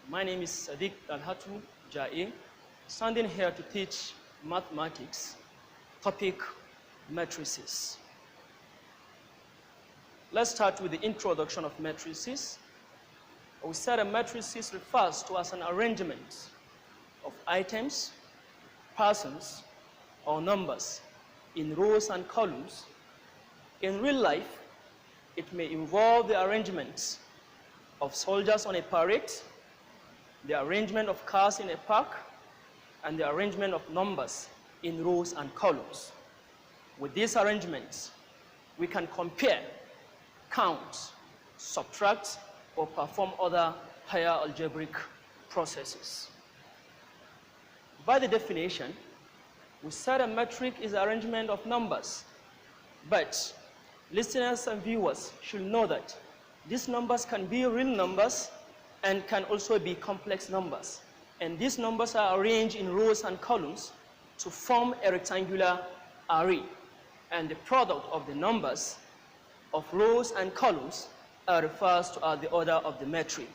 My name is Sadiq Dalhatu Jae, standing here to teach mathematics, topic matrices. Let's start with the introduction of matrices. We said a matrices refers to as an arrangement of items, persons, or numbers in rows and columns. In real life, it may involve the arrangement of soldiers on a parade, the arrangement of cars in a park, and the arrangement of numbers in rows and columns. With these arrangements, we can compare, count, subtract, or perform other higher algebraic processes. By the definition, we said a metric is an arrangement of numbers, but listeners and viewers should know that these numbers can be real numbers and can also be complex numbers. And these numbers are arranged in rows and columns to form a rectangular array. And the product of the numbers of rows and columns refers to as the order of the metric.